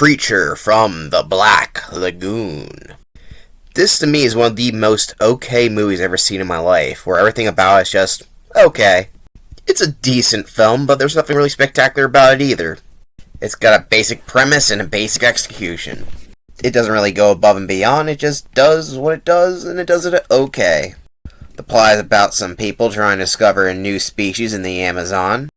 Creature from the Black Lagoon. This to me is one of the most okay movies I've ever seen in my life, where everything about it is just okay. It's a decent film, but there's nothing really spectacular about it either. It's got a basic premise and a basic execution. It doesn't really go above and beyond, it just does what it does, and it does it okay. The plot is about some people trying to discover a new species in the Amazon.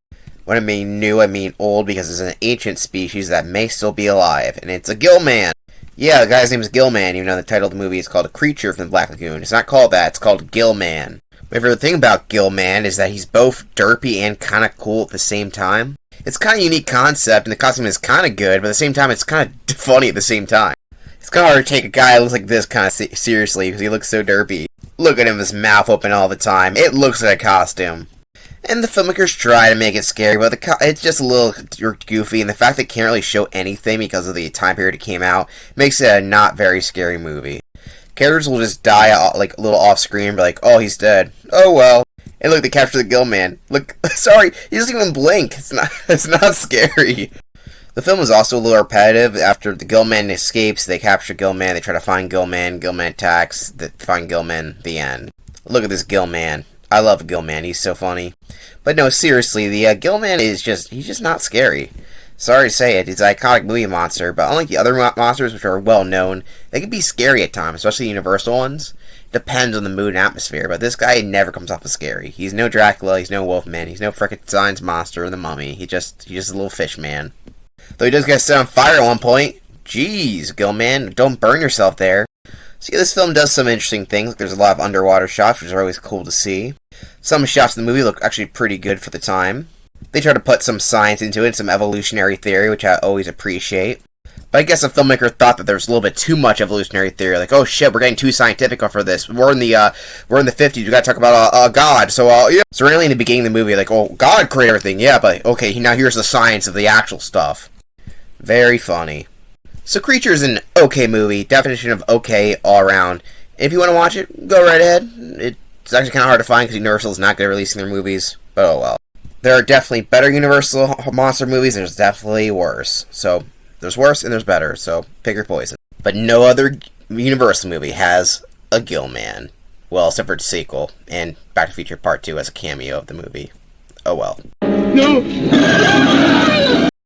When I mean new, I mean old, because it's an ancient species that may still be alive, and it's a Gillman. Yeah, the guy's name is Gillman, even though the title of the movie is called A Creature from the Black Lagoon. It's not called that, it's called Gillman. My favorite thing about Gillman is that he's both derpy and kind of cool at the same time. It's kind of a unique concept, and the costume is kind of good, but at the same time, it's kind of funny at the same time. It's kind of hard to take a guy that looks like this kind of seriously, because he looks so derpy. Look at him with his mouth open all the time. It looks like a costume. And the filmmakers try to make it scary, but it's just a little goofy, and the fact that it can't really show anything because of the time period it came out makes it a not very scary movie. Characters will just die like a little off screen, like, oh, he's dead. Oh well. And look, they capture the Gillman. Look, sorry, he doesn't even blink. It's not scary. The film is also a little repetitive. After the Gillman escapes, they capture Gillman, they try to find Gillman attacks, they find Gillman, the end. Look at this Gillman. I love Gillman, he's so funny. But no, seriously, the Gillman he's just not scary. Sorry to say it, he's an iconic movie monster, but unlike the other monsters, which are well known, they can be scary at times, especially the Universal ones. Depends on the mood and atmosphere, but this guy never comes off as scary. He's no Dracula, he's no Wolfman, he's no Frankenstein's monster or the Mummy, he's just a little fish man. Though he does get set on fire at one point. Jeez, Gillman, don't burn yourself there. So yeah, this film does some interesting things. There's a lot of underwater shots, which are always cool to see. Some shots in the movie look actually pretty good for the time. They try to put some science into it, some evolutionary theory, which I always appreciate. But I guess the filmmaker thought that there was a little bit too much evolutionary theory. Like, oh shit, we're getting too scientific for this. We're in the 50s. We gotta talk about God. So yeah. So really in the beginning of the movie, like, oh, God created everything. Yeah, but okay, now here's the science of the actual stuff. Very funny. So Creature is an okay movie. Definition of okay all around. If you want to watch it, go right ahead. It's actually kind of hard to find because Universal is not good at releasing their movies. But oh well. There are definitely better Universal monster movies. There's definitely worse. So there's worse and there's better. So pick your poison. But no other Universal movie has a Gillman. Well, except for the sequel and Back to the Future Part 2 as a cameo of the movie. Oh well. No.